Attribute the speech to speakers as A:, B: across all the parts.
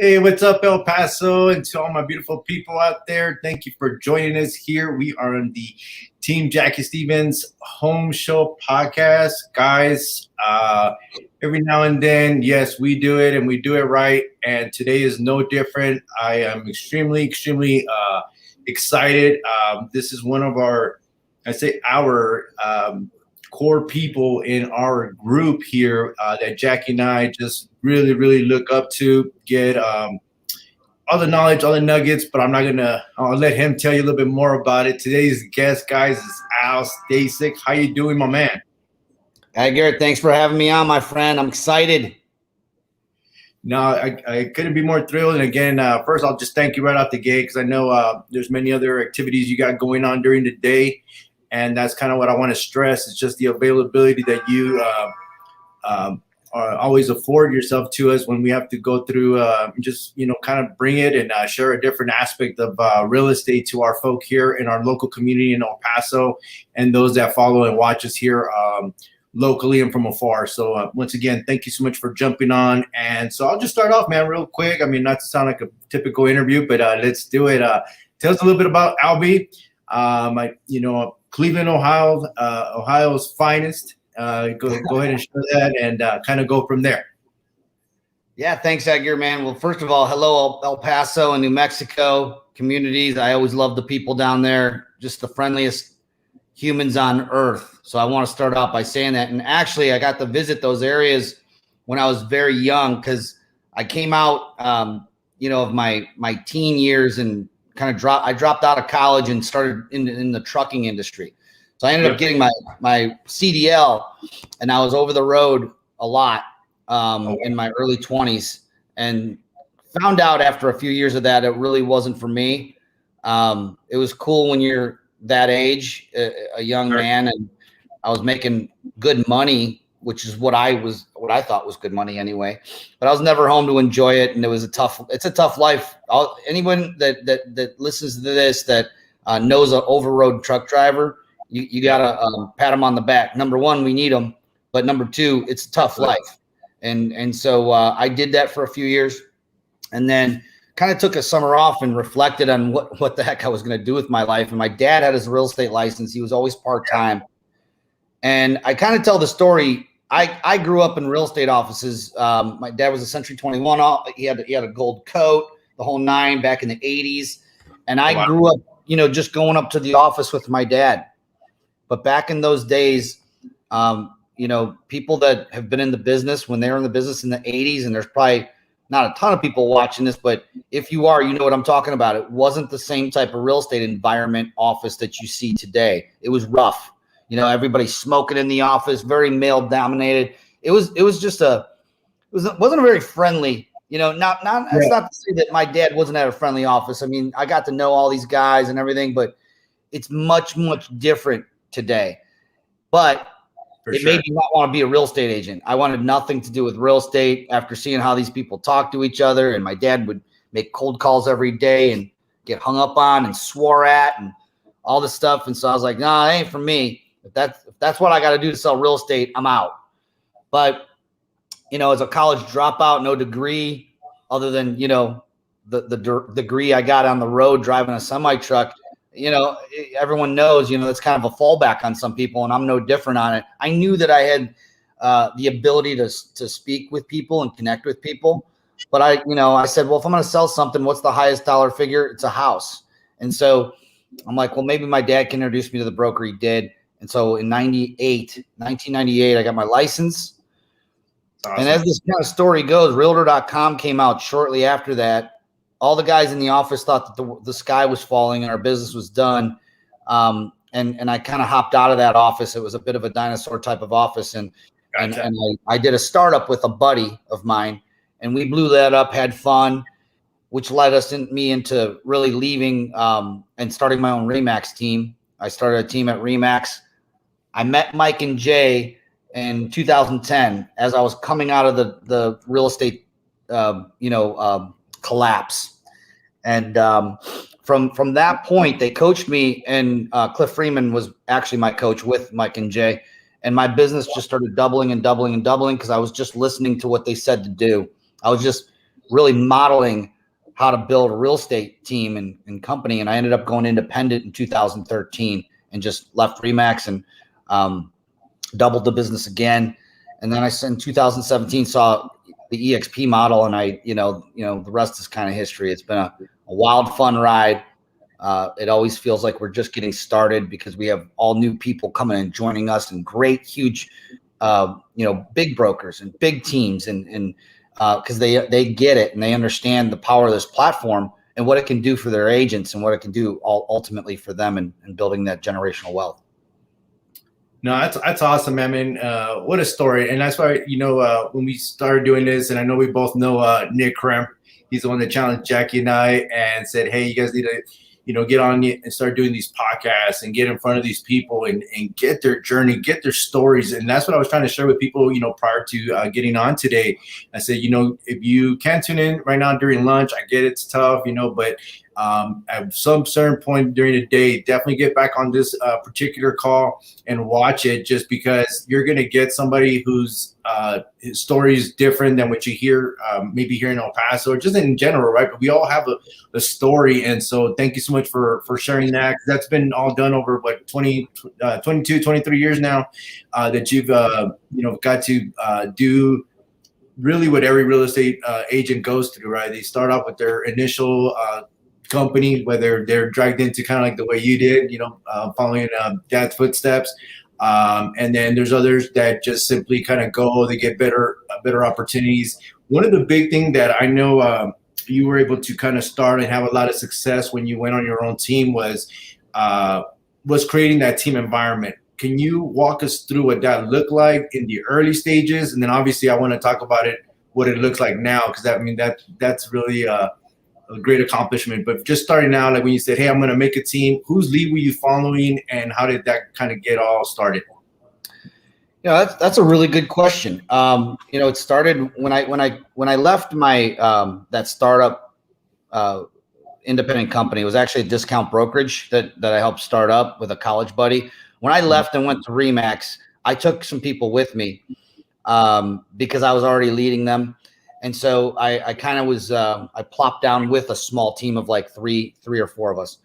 A: Hey, what's up, El Paso, and to all my beautiful people out there? Thank you for joining us here. We are on the Team Jackie Stevens Home Show podcast. Guys, every now and then, yes, we do it, and we do it right, and today is no different. I am extremely excited. This is one of our core people in our group here that Jackie and I just really look up to. Get all the knowledge, all the nuggets, but I'll let him tell you a little bit more about it. Today's guest, guys, is Al Stasek. How you doing, my man?
B: Hi, Garrett. Thanks for having me on, my friend. I'm excited.
A: No, I couldn't be more thrilled. And again, first, I'll just thank you right out the gate because I know there's many other activities you got going on during the day. And that's kind of what I want to stress. It's just the availability that you always afford yourself to us when we have to go through, kind of bring it and share a different aspect of real estate to our folk here in our local community in El Paso and those that follow and watch us here locally and from afar. So once again, thank you so much for jumping on. And so I'll just start off, man, real quick. I mean, not to sound like a typical interview, but let's do it. Tell us a little bit about Albie. Cleveland, Ohio, Ohio's finest. Go ahead and share that and kind of go from there.
B: Yeah, thanks, Edgar, man. Well, first of all, hello, El Paso and New Mexico communities. I always love the people down there, just the friendliest humans on earth. So I want to start off by saying that. And actually, I got to visit those areas when I was very young because I came out, of my teen years and I dropped out of college and started in the trucking industry. So I ended up getting my CDL, and I was over the road a lot in my early 20s, and found out after a few years of that it really wasn't for me. It was cool when you're that age, a young man, and I was making good money, which is what I thought was good money anyway. But I was never home to enjoy it, and it's a tough life. Anyone that listens to this that knows an over-road truck driver, you gotta pat them on the back. Number one, we need them, but number two, it's a tough life. And so I did that for a few years, and then kind of took a summer off and reflected on what the heck I was going to do with my life. And my dad had his real estate license. He was always part-time. And I kind of tell the story. I grew up in real estate offices. My dad was a Century 21. He had a gold coat, the whole nine back in the 80s. And I grew up, just going up to the office with my dad. But back in those days, people that have been in the business when they were in the business in the 80s, and there's probably not a ton of people watching this, but if you are, you know what I'm talking about. It wasn't the same type of real estate environment office that you see today. It was rough. Everybody smoking in the office, very male dominated. It wasn't a very friendly, that's not to say that my dad wasn't at a friendly office. I mean, I got to know all these guys and everything, but it's much different today. But it made me not want to be a real estate agent. I wanted nothing to do with real estate after seeing how these people talk to each other. And my dad would make cold calls every day and get hung up on and swore at and all this stuff. And so I was like, no, it ain't for me. If that's what I got to do to sell real estate, I'm out. But, as a college dropout, no degree other than, the degree I got on the road driving a semi truck, everyone knows, that's kind of a fallback on some people, and I'm no different on it. I knew that I had the ability to speak with people and connect with people. But I said, well, if I'm going to sell something, what's the highest dollar figure? It's a house. And so I'm like, well, maybe my dad can introduce me to the broker. He did. And so in 1998, I got my license. Awesome. And as this kind of story goes, Realtor.com came out shortly after that. All the guys in the office thought that the sky was falling and our business was done. And I kind of hopped out of that office. It was a bit of a dinosaur type of office. And I did a startup with a buddy of mine, and we blew that up, had fun, which led me into really leaving and starting my own RE/MAX team. I started a team at RE/MAX. I met Mike and Jay in 2010 as I was coming out of the real estate, collapse. And from that point, they coached me, and Cliff Freeman was actually my coach with Mike and Jay. And my business just started doubling and doubling and doubling because I was just listening to what they said to do. I was just really modeling how to build a real estate team and company. And I ended up going independent in 2013 and just left Remax and doubled the business again. And then in 2017 saw the EXP model, and the rest is kind of history. It's been a wild, fun ride. It always feels like we're just getting started because we have all new people coming and joining us, and great, huge, big brokers and big teams, and because they get it and they understand the power of this platform and what it can do for their agents and what it can do ultimately for them and building that generational wealth.
A: No, that's awesome, man. I mean, what a story. And that's why, when we started doing this, and I know we both know Nick Kremp, he's the one that challenged Jackie and I and said, hey, you guys need to, get on and start doing these podcasts and get in front of these people and get their journey, get their stories. And that's what I was trying to share with people, prior to getting on today. I said, if you can't tune in right now during lunch, I get it's tough, but at some certain point during the day, definitely get back on this particular call and watch it, just because you're going to get somebody whose his story is different than what you hear maybe here in El Paso, or just in general, right? But we all have a story. And so thank you so much for sharing that. That's been all done over 22, 23 years now that you've, got to do really what every real estate agent goes through, right? They start off with their initial company, whether they're dragged into kind of like the way you did, following dad's footsteps. And then there's others that just simply kind of go, they get better opportunities. One of the big things that I know you were able to kind of start and have a lot of success when you went on your own team was creating that team environment. Can you walk us through what that looked like in the early stages? And then obviously I want to talk about what it looks like now, because that's really a great accomplishment. But just starting out, like when you said, hey, I'm going to make a team, whose lead were you following and how did that kind of get all started?
B: That's a really good question. It started when I left my that startup independent company. It was actually a discount brokerage that I helped start up with a college buddy. When I left and went to Remax, I took some people with me because I was already leading them. And so I kind of was, I plopped down with a small team of like three or four of us.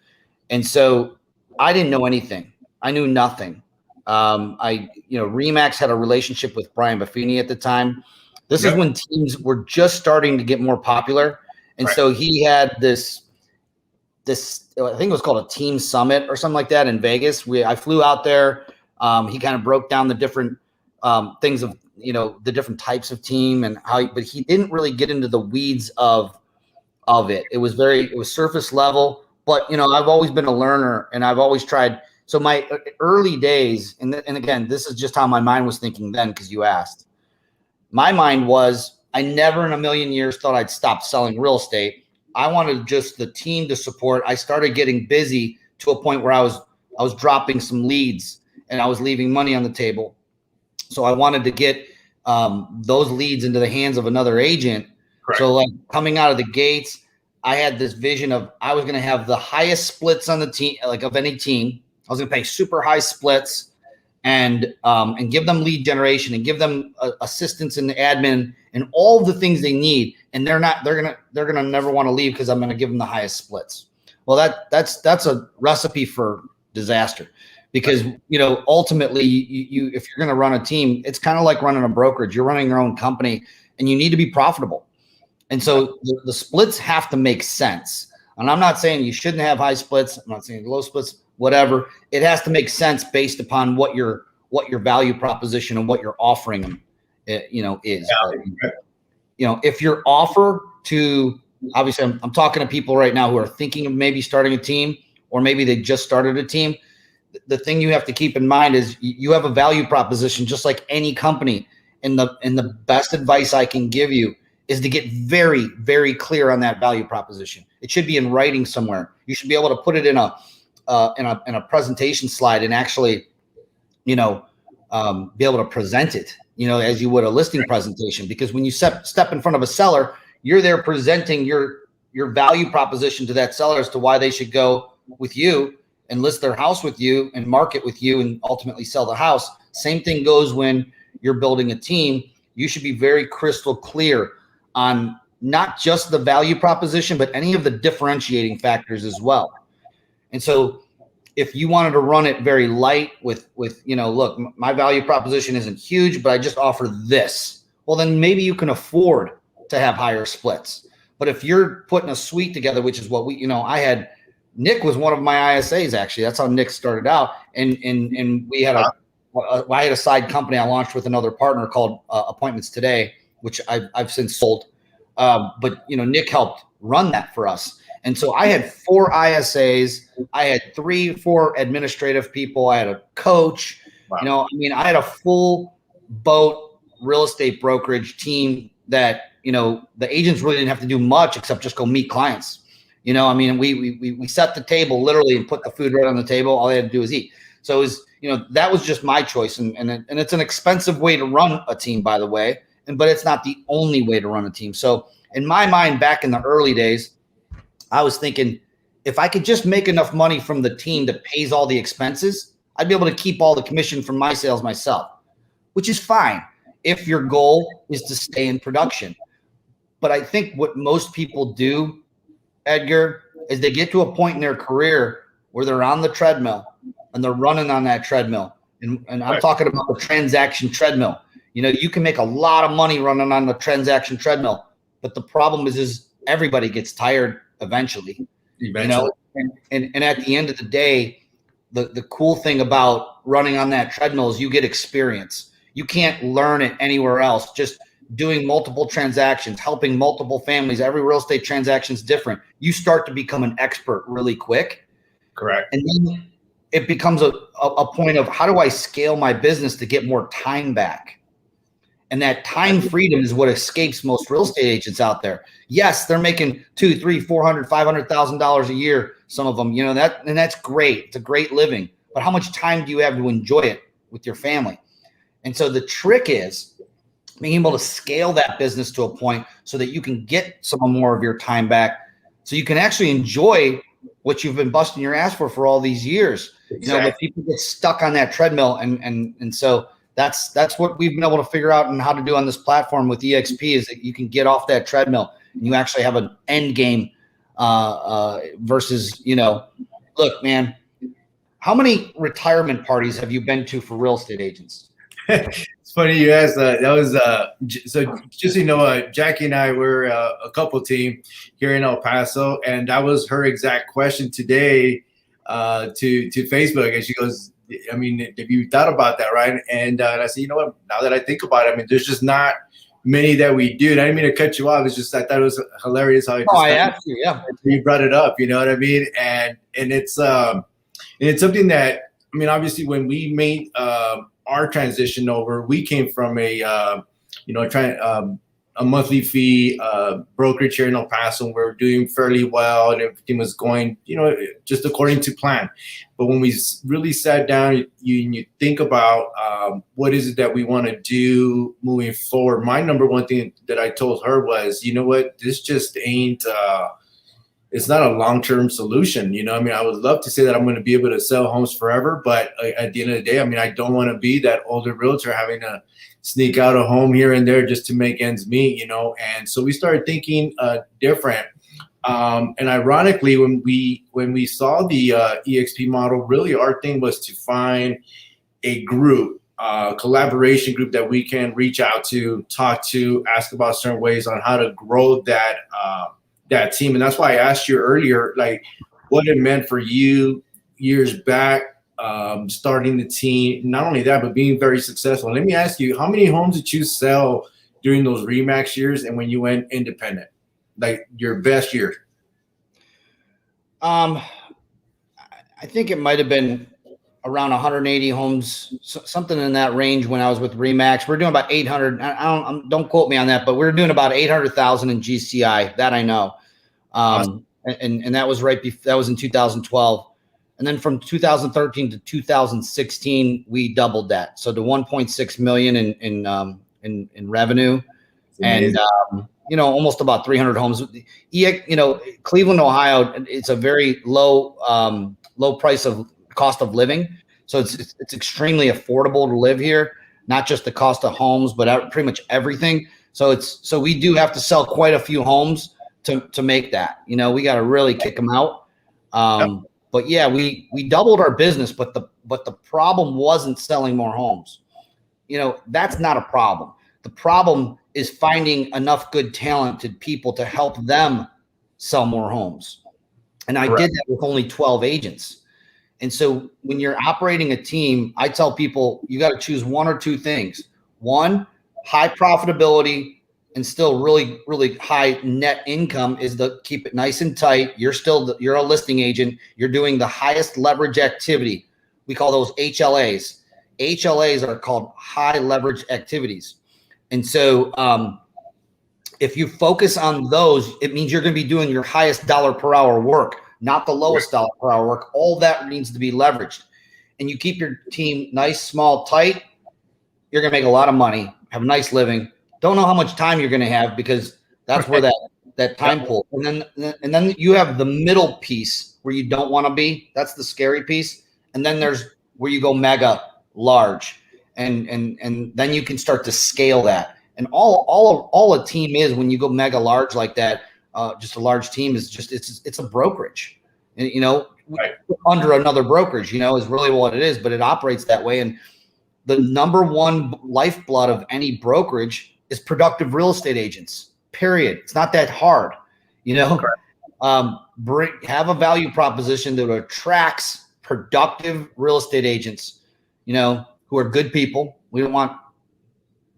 B: And so I didn't know anything. I knew nothing. Remax had a relationship with Brian Buffini at the time. This is when teams were just starting to get more popular. And so he had this, I think it was called a team summit or something like that in Vegas. I flew out there. He kind of broke down the different things of, the different types of team and but he didn't really get into the weeds of it. It was surface level, but I've always been a learner and I've always tried. So my early days, and again, this is just how my mind was thinking then, because you asked. My mind was, I never in a million years thought I'd stop selling real estate. I wanted just the team to support. I started getting busy to a point where I was dropping some leads and I was leaving money on the table. So I wanted to get those leads into the hands of another agent. Correct. So like coming out of the gates, I had this vision of I was going to have the highest splits on the team, like of any team. I was going to pay super high splits and give them lead generation and give them assistance in the admin and all the things they need. And they're gonna never want to leave because I'm going to give them the highest splits. Well, that's a recipe for disaster. Because, ultimately, if you're going to run a team, it's kind of like running a brokerage. You're running your own company, and you need to be profitable. And so the splits have to make sense. And I'm not saying you shouldn't have high splits. I'm not saying low splits, whatever. It has to make sense based upon what your value proposition and what you're offering them, is. If your offer to, obviously, I'm talking to people right now who are thinking of maybe starting a team, or maybe they just started a team. The thing you have to keep in mind is you have a value proposition, just like any company. And the best advice I can give you is to get very, very clear on that value proposition. It should be in writing somewhere. You should be able to put it in a presentation slide and actually, be able to present it, as you would a listing presentation. Because when you step in front of a seller, you're there presenting your value proposition to that seller as to why they should go with you and list their house with you and market with you and ultimately sell the house. Same thing goes when you're building a team. You should be very crystal clear on not just the value proposition, but any of the differentiating factors as well. And so if you wanted to run it very light with, look, my value proposition isn't huge, but I just offer this. Well, then maybe you can afford to have higher splits. But if you're putting a suite together, which is what Nick was one of my ISAs, actually. That's how Nick started out. And we had I had a side company I launched with another partner called Appointments Today, which I've since sold. But Nick helped run that for us. And so I had 4 ISAs. I had 3-4 administrative people. I had a coach. Wow. I had a full boat real estate brokerage team that, the agents really didn't have to do much except just go meet clients. We set the table literally and put the food right on the table. All they had to do was eat. So it was, that was just my choice. And it's an expensive way to run a team, by the way. But it's not the only way to run a team. So in my mind, back in the early days, I was thinking, if I could just make enough money from the team that pays all the expenses, I'd be able to keep all the commission from my sales myself, which is fine if your goal is to stay in production. But I think what most people do, Edgar, is they get to a point in their career where they're on the treadmill and they're running on that treadmill. And I'm talking about the transaction treadmill. You can make a lot of money running on the transaction treadmill, but the problem is everybody gets tired eventually. And at the end of the day, the cool thing about running on that treadmill is you get experience. You can't learn it anywhere else. Just doing multiple transactions, helping multiple families. Every real estate transaction is different. You start to become an expert really quick.
A: Correct.
B: And then it becomes a point of, how do I scale my business to get more time back? And that time freedom is what escapes most real estate agents out there. Yes, they're making $200,000, $300,000, $400,000, $500,000 a year. Some of them, and that's great. It's a great living. But how much time do you have to enjoy it with your family? And so the trick is being able to scale that business to a point so that you can get some more of your time back, so you can actually enjoy what you've been busting your ass for all these years.
A: Exactly.
B: But people get stuck on that treadmill, and so that's what we've been able to figure out and how to do on this platform with EXP, is that you can get off that treadmill and you actually have an end game versus, look, man, how many retirement parties have you been to for real estate agents?
A: It's funny you asked that. That was so just so Jackie and I were a couple team here in El Paso, and that was her exact question today to Facebook, and she goes, have you thought about that, right? And I said, what? Now that I think about it, there's just not many that we do. And I didn't mean to cut you off. It's just I thought it was hilarious how
B: I asked you, yeah.
A: You brought it up. You know what I mean? And it's something that obviously when we made our transition over, we came from a monthly fee brokerage here in El Paso, and we were doing fairly well, and everything was going, just according to plan. But when we really sat down, you think about what is it that we want to do moving forward. My number one thing that I told her was, this just ain't. It's not a long-term solution. I would love to say that I'm going to be able to sell homes forever, but at the end of the day, I don't want to be that older realtor having to sneak out a home here and there just to make ends meet, And so we started thinking different. And ironically, when we saw the EXP model, really our thing was to find a group, collaboration group that we can reach out to, talk to, ask about certain ways on how to grow that team. And that's why I asked you earlier, what it meant for you years back, starting the team. Not only that, but being very successful. And let me ask you, how many homes did you sell during those RE/MAX years and when you went independent, your best year?
B: I think it might have been around 180 homes, something in that range when I was with RE/MAX. We're doing about 800. Don't quote me on that, but we were doing about 800,000 in GCI. That I know.
A: Awesome.
B: And that was that was in 2012. And then from 2013 to 2016, we doubled that. So to 1.6 million in revenue, and almost about 300 homes. Cleveland, Ohio, it's a very low price of cost of living. So it's extremely affordable to live here, not just the cost of homes, but pretty much everything. So we do have to sell quite a few homes to make that. You know, we got to really kick them out. But yeah, we doubled our business, but the problem wasn't selling more homes. You know, that's not a problem. The problem is finding enough good talented people to help them sell more homes. And I did that with only 12 agents. And so when you're operating a team, I tell people you got to choose one or two things. One, high profitability and still really, really high net income is the keep it nice and tight. You're a listing agent. You're doing the highest leverage activity. We call those HLAs. HLAs are called high leverage activities. And so if you focus on those, it means you're going to be doing your highest dollar per hour work, not the lowest dollar per hour work. All that needs to be leveraged. And you keep your team nice, small, tight, you're going to make a lot of money, have a nice living. Don't know how much time you're going to have because that's where that time pool. And then you have the middle piece where you don't want to be. That's the scary piece. And then there's where you go mega large. And then you can start to scale that. And all a team is when you go mega large like that, just a large team is just it's a brokerage, and, you know, under another brokerage, you know, is really what it is, but it operates that way. And the number one lifeblood of any brokerage is productive real estate agents, period. It's not that hard, you know. Have a value proposition that attracts productive real estate agents, you know, who are good people. We don't want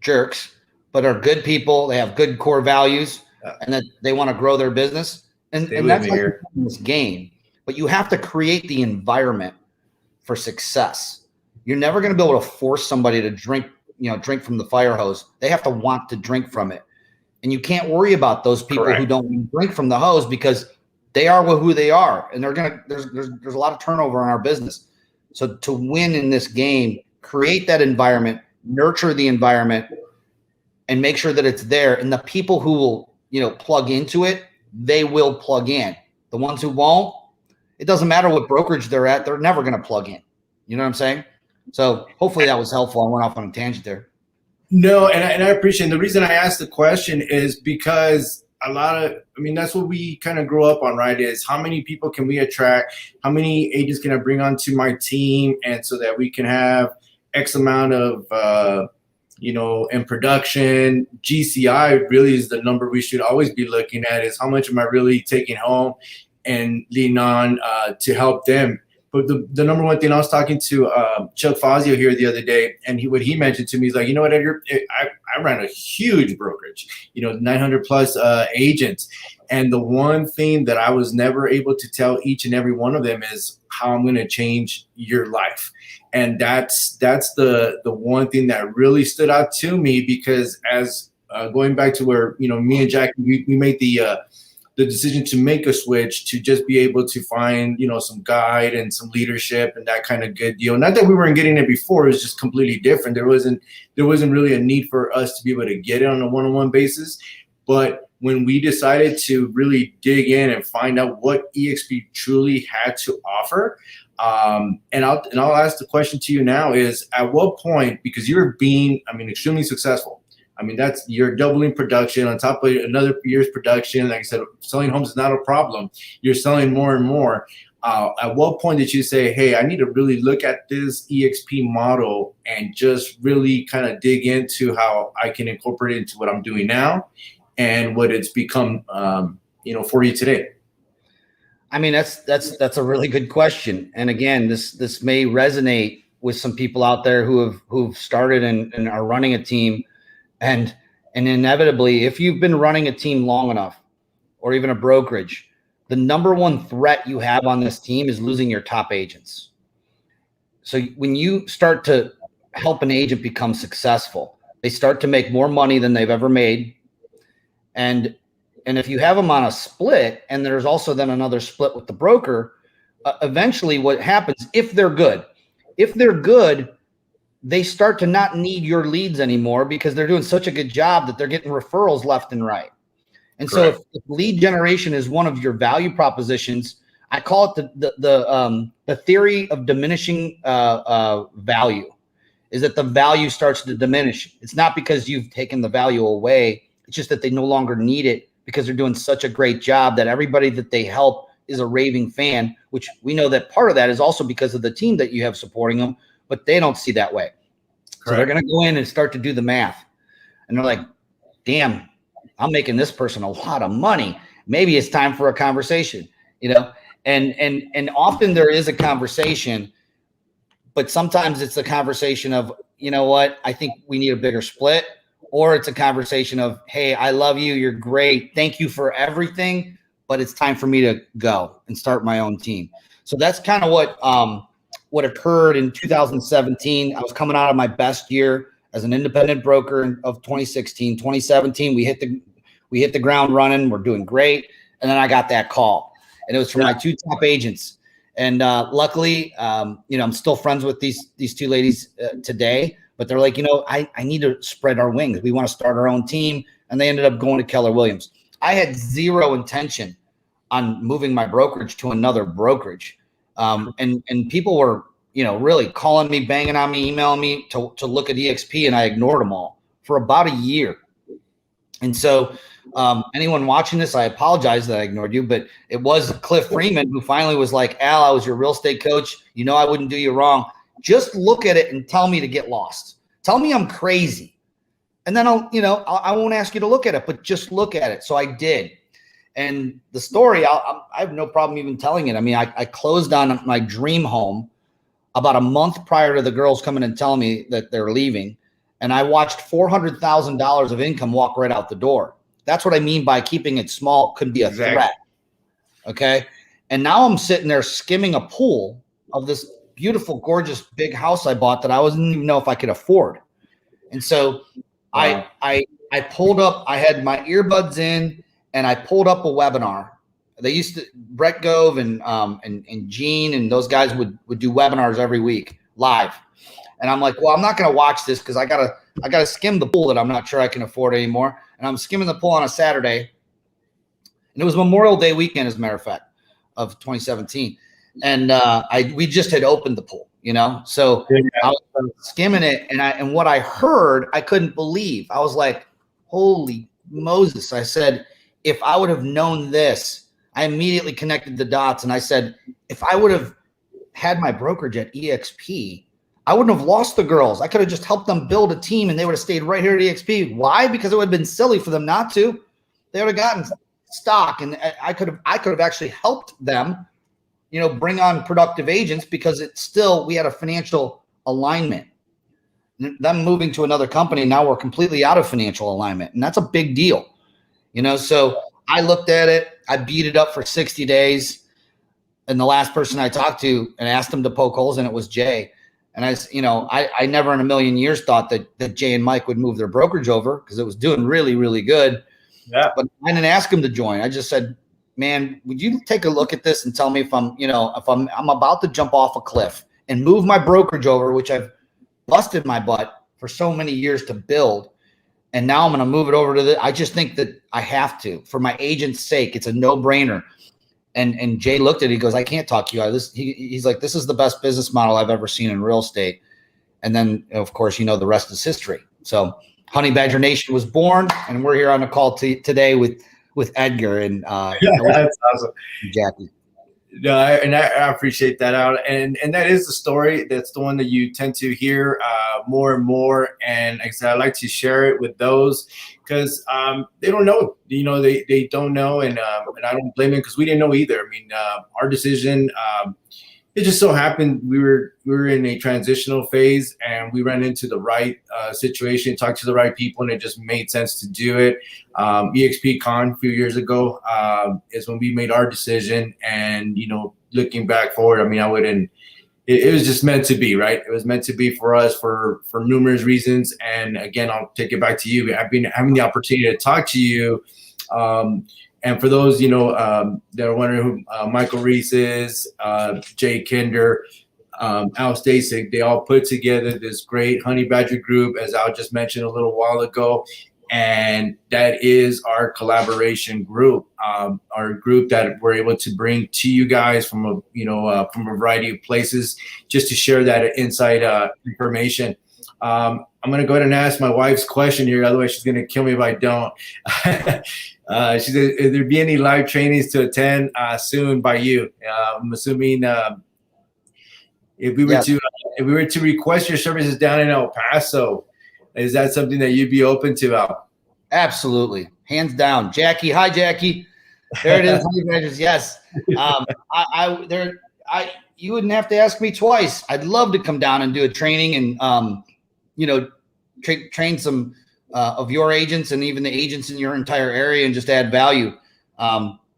B: jerks, but are good people. They have good core values, and that they want to grow their business. And that's like this game. But you have to create the environment for success. You're never going to be able to force somebody to drink from the fire hose. They have to want to drink from it. And you can't worry about those people who don't drink from the hose because they are who they are. And there's a lot of turnover in our business. So to win in this game, create that environment, nurture the environment, and make sure that it's there. And the people who will, you know, plug into it, they will plug in. The ones who won't, it doesn't matter what brokerage they're at, they're never going to plug in. You know what I'm saying? So hopefully that was helpful. I went off on a tangent there.
A: No, and I appreciate it. The reason I asked the question is because that's what we kind of grow up on, right? Is how many people can we attract? How many agents can I bring onto my team? And so that we can have X amount of, in production. GCI really is the number we should always be looking at, is how much am I really taking home and leaning on to help them. But the number one thing, I was talking to Chuck Fazio here the other day, and what he mentioned to me is like, you know what, Edgar, I ran a huge brokerage, 900 plus agents. And the one thing that I was never able to tell each and every one of them is how I'm going to change your life. And that's the one thing that really stood out to me, because as going back to where, me and Jack, we made the decision to make a switch to just be able to find, some guide and some leadership and that kind of good deal. Not that we weren't getting it before, it was just completely different. There wasn't really a need for us to be able to get it on a one-on-one basis. But when we decided to really dig in and find out what EXP truly had to offer, and I'll ask the question to you now is, at what point, because you're being, extremely successful. You're doubling production on top of another year's production. Like I said, selling homes is not a problem. You're selling more and more. At what point did you say, hey, I need to really look at this EXP model and just really kind of dig into how I can incorporate it into what I'm doing now and what it's become, for you today?
B: That's a really good question. And again, this may resonate with some people out there who've started and are running a team. And inevitably, if you've been running a team long enough, or even a brokerage, the number one threat you have on this team is losing your top agents. So when you start to help an agent become successful, they start to make more money than they've ever made. And if you have them on a split, and there's also then another split with the broker, eventually what happens, if they're good, they start to not need your leads anymore because they're doing such a good job that they're getting referrals left and right. And so if lead generation is one of your value propositions, I call it the theory of diminishing value, is that the value starts to diminish. It's not because you've taken the value away It's just that they no longer need it because they're doing such a great job that everybody that they help is a raving fan, which we know that part of that is also because of the team that you have supporting them, but they don't see that way. Correct. So they're going to go in and start to do the math. And they're like, damn, I'm making this person a lot of money. Maybe it's time for a conversation, you know? And often there is a conversation, but sometimes it's a conversation of, you know what, I think we need a bigger split. Or it's a conversation of, hey, I love you. You're great. Thank you for everything. But it's time for me to go and start my own team. So that's kind of what occurred in 2017. I was coming out of my best year as an independent broker of 2016. 2017, we hit the ground running. We're doing great. And then I got that call. And it was from my two top agents. And luckily, you know, I'm still friends with these two ladies today. But they're like, you know, I need to spread our wings. We want to start our own team. And they ended up going to Keller Williams. I had zero intention on moving my brokerage to another brokerage. And people were, you know, really calling me, banging on me, emailing me to look at EXP, and I ignored them all for about a year. And so anyone watching this, I apologize that I ignored you, but it was Cliff Freeman who finally was like, Al, I was your real estate coach. You know, I wouldn't do you wrong. Just look at it and tell me to get lost. Tell me I'm crazy. And then I won't ask you to look at it, but just look at it. So I did. And the story, I have no problem even telling it. I mean, I closed on my dream home about a month prior to the girls coming and telling me that they're leaving. And I watched $400,000 of income walk right out the door. That's what I mean by keeping it small could be a threat. Okay. And now I'm sitting there skimming a pool of this beautiful, gorgeous, big house I bought that I didn't even know if I could afford. And so I pulled up, I had my earbuds in and I pulled up a webinar. They used to, Brett Gove and Gene and those guys would do webinars every week live. And I'm like, well, I'm not going to watch this because I gotta skim the pool that I'm not sure I can afford anymore. And I'm skimming the pool on a Saturday. And it was Memorial Day weekend, as a matter of fact, of 2017. And we just had opened the pool, you know? So I was skimming it, and what I heard, I couldn't believe. I was like, holy Moses. I said, if I would have known this, I immediately connected the dots. And I said, if I would have had my brokerage at EXP, I wouldn't have lost the girls. I could have just helped them build a team and they would have stayed right here at EXP. Why? Because it would have been silly for them not to. They would have gotten stock, and I could have actually helped them, you know, bring on productive agents, because it's still, we had a financial alignment. Them moving to another company, now we're completely out of financial alignment. And that's a big deal, you know? So I looked at it, I beat it up for 60 days. And the last person I talked to and asked them to poke holes in it was Jay. And I never in a million years thought that Jay and Mike would move their brokerage over, because it was doing really, really good. Yeah. But I didn't ask him to join. I just said, man, would you take a look at this and tell me if I'm about to jump off a cliff and move my brokerage over, which I've busted my butt for so many years to build. And now I'm going to move it over to I just think that I have to, for my agent's sake. It's a no-brainer. And Jay looked at it. He goes, I can't talk you out of this. He's like, this is the best business model I've ever seen in real estate. And then, of course, the rest is history. So Honey Badger Nation was born, and we're here on the call today with Edgar and
A: that's awesome,
B: Jackie.
A: No, I appreciate that out, and that is the story. That's the one that you tend to hear more and more. And like I said, I like to share it with those because they don't know. They don't know, and I don't blame them, because we didn't know either. I mean, our decision. It just so happened we were in a transitional phase, and we ran into the right situation, talked to the right people, and it just made sense to do it. EXP Con a few years ago is when we made our decision, and looking back forward, I mean, I wouldn't. It was just meant to be, right? It was meant to be for us for numerous reasons. And again, I'll take it back to you. I've been having the opportunity to talk to you. And for those, that are wondering who Michael Reese is, Jay Kinder, Al Stasek, they all put together this great Honey Badger group, as Al just mentioned a little while ago. And that is our collaboration group, our group that we're able to bring to you guys from a variety of places, just to share that inside information. I'm I'm going to go ahead and ask my wife's question here. Otherwise, she's going to kill me if I don't. She said, "Is there be any live trainings to attend soon by you?" I'm assuming if we were to request your services down in El Paso, is that something that you'd be open to, Al?
B: Absolutely, hands down. Jackie, hi Jackie. There it is. Yes. You wouldn't have to ask me twice. I'd love to come down and do a training and train some of your agents and even the agents in your entire area and just add value.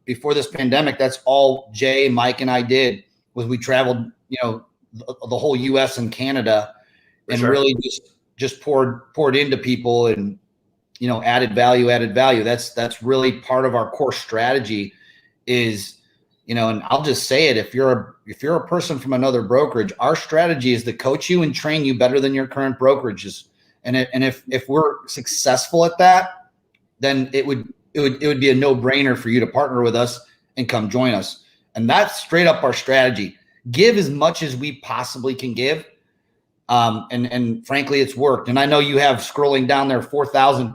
B: Before this pandemic, that's all Jay, Mike, and I did was we traveled, the whole U.S. and Canada, and really just poured into people and added value. That's really part of our core strategy is, and I'll just say it, if you're a person from another brokerage, our strategy is to coach you and train you better than your current brokerages. And if we're successful at that, then it would be a no-brainer for you to partner with us and come join us. And that's straight up our strategy. Give as much as we possibly can give. And frankly, it's worked. And I know you have scrolling down there 4,000.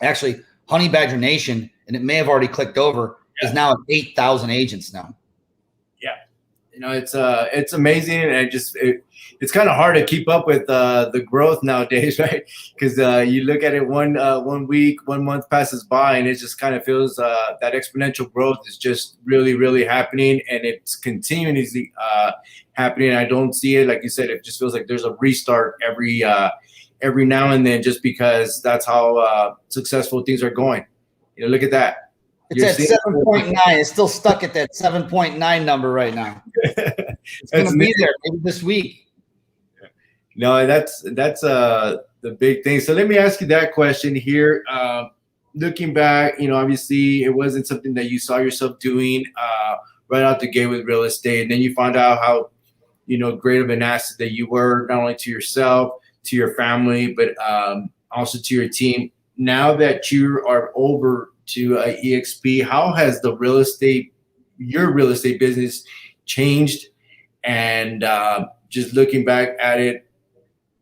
B: Actually, Honey Badger Nation, and it may have already clicked over, is now at 8,000 agents now. Yeah.
A: It's amazing. And it's kind of hard to keep up with the growth nowadays, right? Because you look at it one week, 1 month passes by, and it just kind of feels that exponential growth is just really, really happening, and it's continuously happening. I don't see it, like you said, it just feels like there's a restart every now and then, just because that's how successful things are going. Look at that.
B: It's at 7.9. It's still stuck at that 7.9 number right now. It's going to be there maybe this week.
A: No, that's the big thing. So let me ask you that question here. Looking back, obviously it wasn't something that you saw yourself doing right out the gate with real estate. And then you found out how, great of an asset that you were, not only to yourself, to your family, but also to your team. Now that you are over to EXP, how has your real estate business changed? And just looking back at it,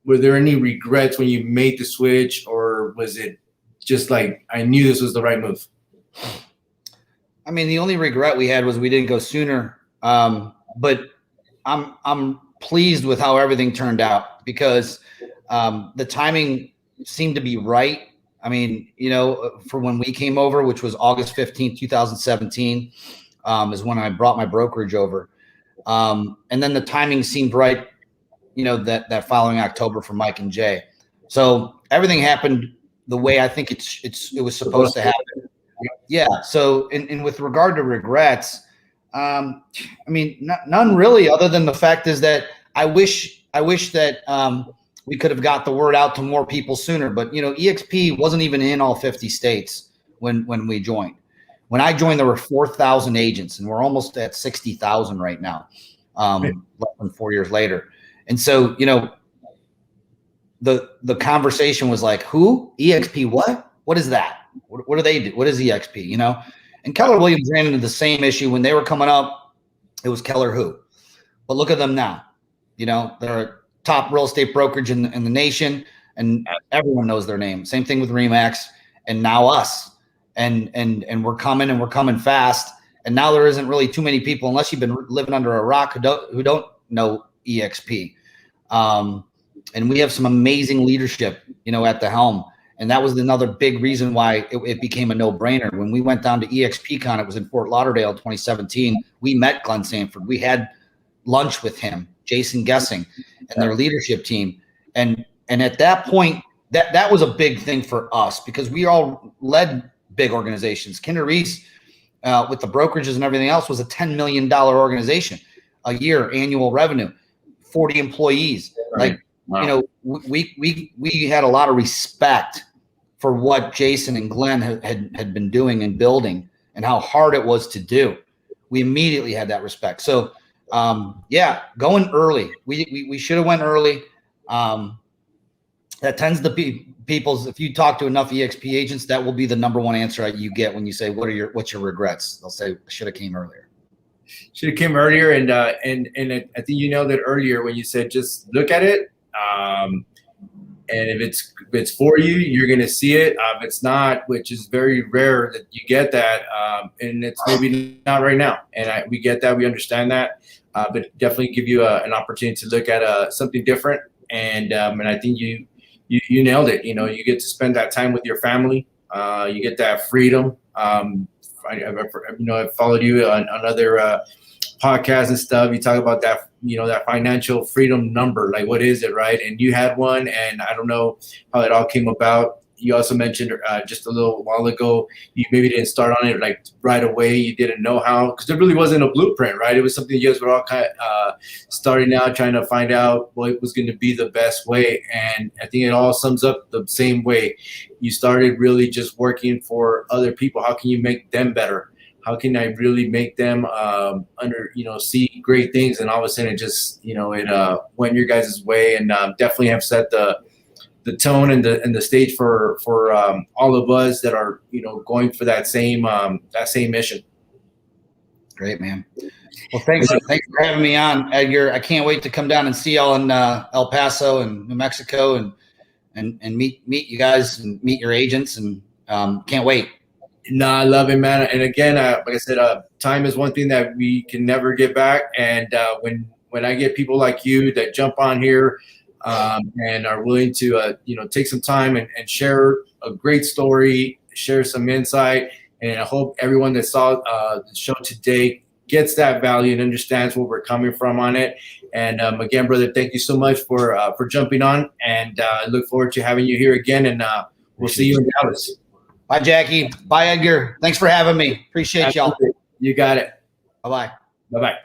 A: were there any regrets when you made the switch, or was it just like, I knew this was the right move?
B: I mean, the only regret we had was we didn't go sooner. But I'm pleased with how everything turned out, because the timing seemed to be right. I mean, for when we came over, which was August 15th, 2017, is when I brought my brokerage over. And then the timing seemed right, that following October for Mike and Jay. So everything happened the way I think it was supposed to happen. Yeah. So, and with regard to regrets, I mean, none really, other than the fact is that I wish that we could have got the word out to more people sooner. But EXP wasn't even in all 50 states when we joined. When I joined, there were 4,000 agents, and we're almost at 60,000 right now, less than 4 years later. And so, the conversation was like, who? EXP what? What is that? What do they do? What is EXP? And Keller Williams ran into the same issue when they were coming up. It was Keller who? But look at them now. They're a top real estate brokerage in the nation, and everyone knows their name. Same thing with RE/MAX, and now us. And we're coming fast. And now there isn't really too many people, unless you've been living under a rock, who don't know EXP. And we have some amazing leadership, at the helm. And that was another big reason why it became a no-brainer. When we went down to EXPCon, it was in Fort Lauderdale in 2017. We met Glenn Sanford. We had lunch with him, Jason Gessing, and their leadership team. And at that point, that was a big thing for us, because we all led big organizations. Kinder Reese, with the brokerages and everything else, was a $10 million organization a year, annual revenue, 40 employees. Right. Like, we had a lot of respect for what Jason and Glenn had been doing and building, and how hard it was to do. We immediately had that respect. So, going early. We should have went early. That tends to be people's. If you talk to enough EXP agents, that will be the number one answer you get when you say, "What's your regrets?" They'll say, "Should have came earlier."
A: Should have came earlier, and I think you nailed it earlier when you said just look at it. And if it's for you, you're gonna see it. If it's not, which is very rare that you get that, and it's maybe not right now. And we get that, we understand that, but definitely give you an opportunity to look at something different. And I think you nailed it. You know, you get to spend that time with your family. You get that freedom. I've followed you on other podcasts and stuff. You talk about that, that financial freedom number, like what is it, right? And you had one, and I don't know how it all came about. You also mentioned just a little while ago, you maybe didn't start on it like right away. You didn't know how, because there really wasn't a blueprint, right? It was something you guys were all kind of starting out, trying to find out what was going to be the best way. And I think it all sums up the same way. You started really just working for other people. How can you make them better? How can I really make them see great things? And all of a sudden it just, it went your guys' way, and definitely have set the tone and the stage for all of us that are, going for that same mission.
B: Great, man. Well, thanks for having me on, Edgar. I can't wait to come down and see y'all in El Paso and New Mexico and meet you guys and meet your agents, and can't wait.
A: No, I love it, man. And again, like I said, time is one thing that we can never get back. And when I get people like you that jump on here and are willing to, take some time and share a great story, share some insight, and I hope everyone that saw the show today gets that value and understands where we're coming from on it. And again, brother, thank you so much for jumping on, and I look forward to having you here again. And we'll see you in Dallas.
B: Bye, Jackie. Bye, Edgar. Thanks for having me. Appreciate y'all.
A: You got it.
B: Bye-bye.
A: Bye-bye.